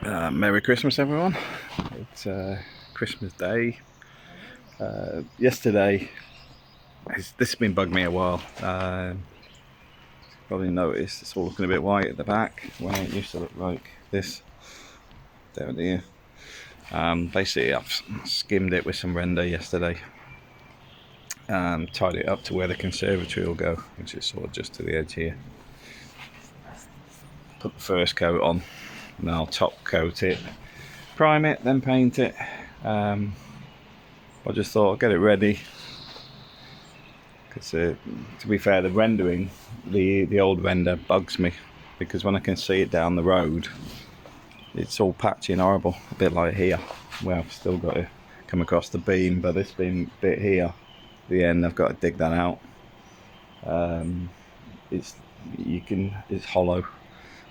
Merry Christmas, everyone. It's Christmas Day. Yesterday, this has been bugging me a while. Probably noticed it's all looking a bit white at the back when it used to look like this down here. Basically, I've skimmed it with some render yesterday. Tied it up to where the conservatory will go, which is sort of just to the edge here. Put the first coat on, and I'll top coat it, prime it, then paint it. I just thought I'd get it ready because, to be fair, the rendering, the old render bugs me because when I can see it down the road, it's all patchy and horrible. A bit like here, where I've still got to come across the beam, but this beam bit here, the end, I've got to dig that out. It's hollow.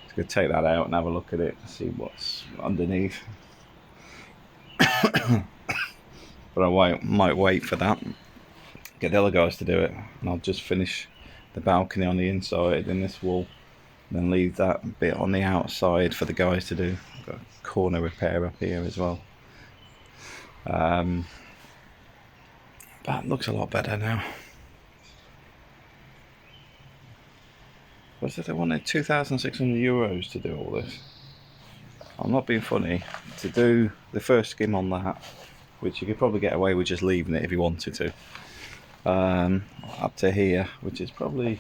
Just gonna take that out and have a look at it, see what's underneath. But I might wait for that, get the other guys to do it, and I'll just finish the balcony on the inside in this wall, then leave that bit on the outside for the guys to do. I've got a corner repair up here as well. But it looks a lot better now. Was it they wanted €2,600 to do all this? I'm not being funny. To do the first skim on that, which you could probably get away with just leaving it if you wanted to, up to here, which is probably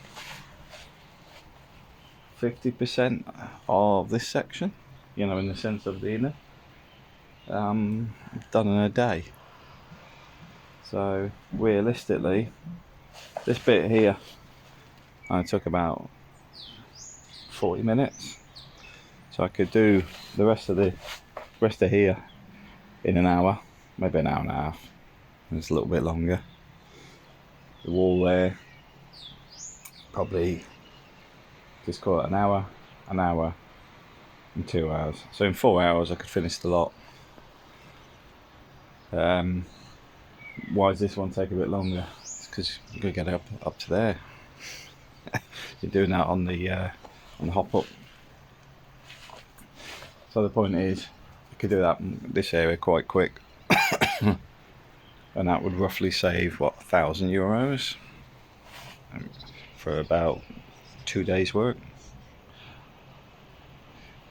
50% of this section, you know, in the sense of the inner, done in a day. So realistically, this bit here I took about 40 minutes, so I could do the rest of here in an hour, maybe an hour and a half. It's a little bit longer. The wall there, probably just call it an hour, and 2 hours. So in 4 hours I could finish the lot. Why does this one take a bit longer? It's because you've got to get it up to there. You're doing that on the hop up. So the point is, you could do that in this area quite quick. And that would roughly save, what, €1,000 for about 2 days work.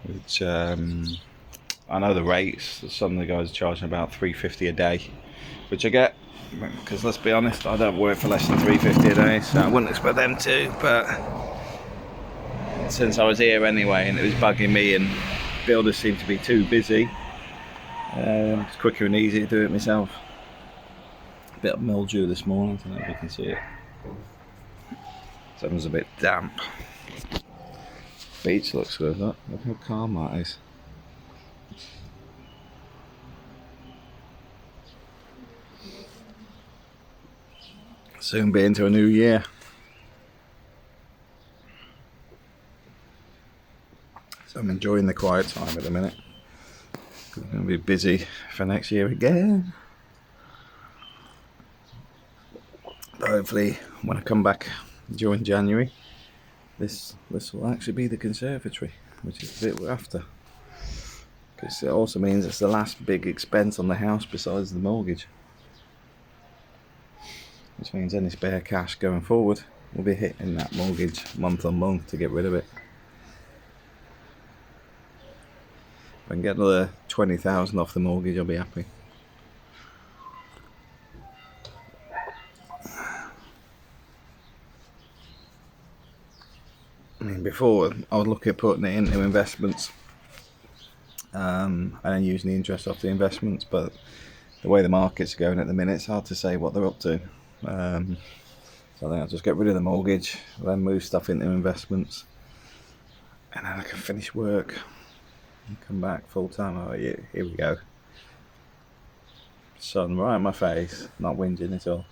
Which, I know the rates, some of the guys are charging about $350 a day, which I get, because let's be honest, I don't work for less than $350 a day, so I wouldn't expect them to. But since I was here anyway and it was bugging me and builders seem to be too busy, it's quicker and easier to do it myself. A bit of mildew this morning, I don't know if you can see it. Something's a bit damp. Beach looks good. Look how calm that is. Soon be into a new year. So I'm enjoying the quiet time at the minute. I'm going to be busy for next year again. But hopefully when I come back during January, this will actually be the conservatory, which is the bit we're after. Because it also means it's the last big expense on the house besides the mortgage. Which means any spare cash going forward will be hitting that mortgage month on month to get rid of it. If I can get another 20,000 off the mortgage, I'll be happy. I mean, before I was looking at putting it into investments, and then using the interest off the investments, but the way the market's going at the minute, it's hard to say what they're up to. So I think I'll just get rid of the mortgage, then move stuff into investments, and then I can finish work and come back full time. Oh, yeah, here we go. Sun right in my face, not whinging at all.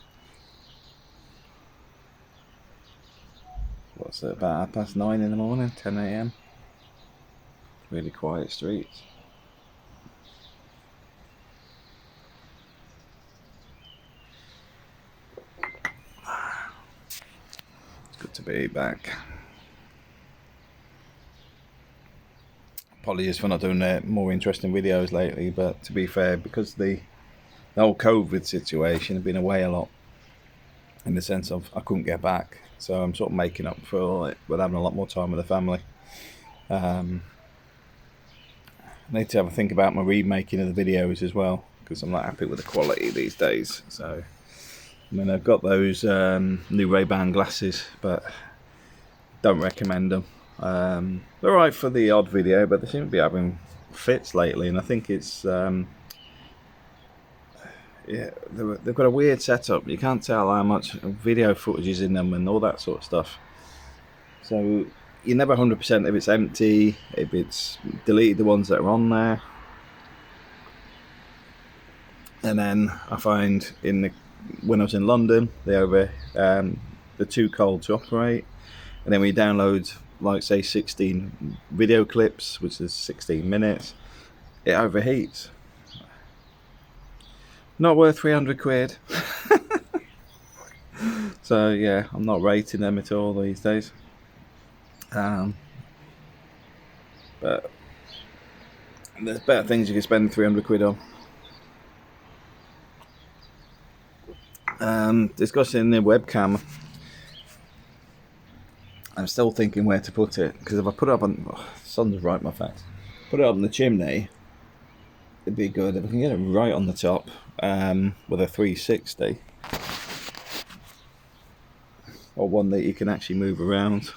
What's it, about 9:30 in the morning, 10 AM? Really quiet streets. It's good to be back. apologies for not doing more interesting videos lately, but to be fair, because the whole COVID situation, I've been away a lot in the sense of I couldn't get back, so I'm sort of making up for it with having a lot more time with the family. I need to have a think about my remaking of the videos as well, because I'm not happy with the quality these days. So I mean, I've got those new Ray-Ban glasses, but don't recommend them. They're alright for the odd video, but they seem to be having fits lately, and I think it's yeah, they've got a weird setup. You can't tell how much video footage is in them and all that sort of stuff. So you're never 100% if it's empty, if it's deleted the ones that are on there. And then I find when I was in London, they're too cold to operate. And then when you download, like say 16 video clips, which is 16 minutes, it overheats. Not worth 300 quid. So yeah, I'm not rating them at all these days. But there's better things you can spend 300 quid on. Discussing the webcam, I'm still thinking where to put it, because if I put it up on, the sun's right in my face, put it up on the chimney, it'd be good. If I can get it right on the top with a 360, or one that you can actually move around,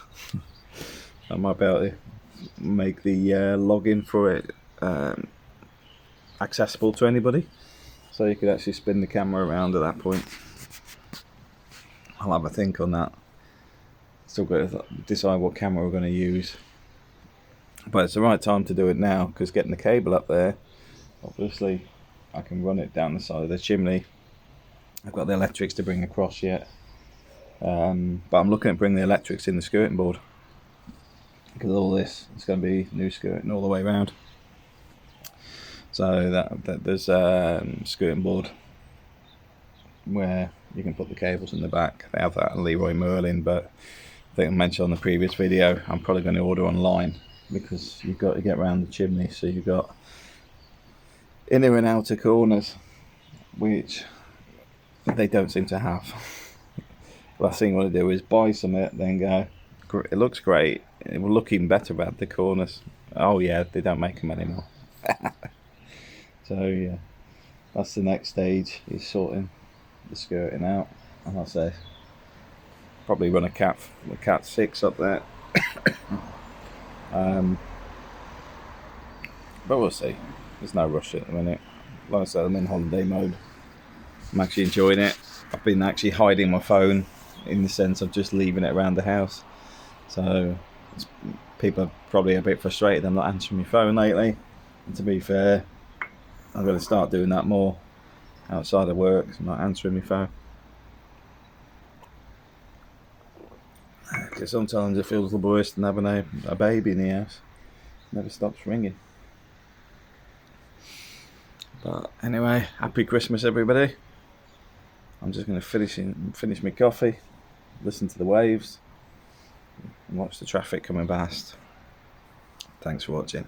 I might be able to make the login for it accessible to anybody, so you could actually spin the camera around at that point. I'll have a think on that. Still got to decide what camera we're going to use, but it's the right time to do it now, because getting the cable up there, obviously I can run it down the side of the chimney. I've got the electrics to bring across yet, but I'm looking at bringing the electrics in the skirting board, because all this is going to be new skirting all the way around. So that there's skirting board where you can put the cables in the back. They have that at Leroy Merlin, but I think I mentioned on the previous video, I'm probably going to order online, because you've got to get around the chimney, so you've got inner and outer corners, which they don't seem to have. Last thing you want to do is buy something, then go, it looks great, it will look even better about the corners. Oh yeah, they don't make them anymore. So yeah, that's the next stage, is sorting the skirting out. And I'll say probably run a cat 6 up there. But we'll see. There's no rush at the minute. Like I said, I'm in holiday mode. I'm actually enjoying it. I've been actually hiding my phone, in the sense of just leaving it around the house. So people are probably a bit frustrated I'm not answering my phone lately. And to be fair, I'm going to start doing that more outside of work. I'm not answering my phone, because sometimes it feels a little worse than having a baby in the house. It never stops ringing. But anyway, happy Christmas everybody. I'm just going to finish my coffee, listen to the waves, and watch the traffic coming past. Thanks for watching.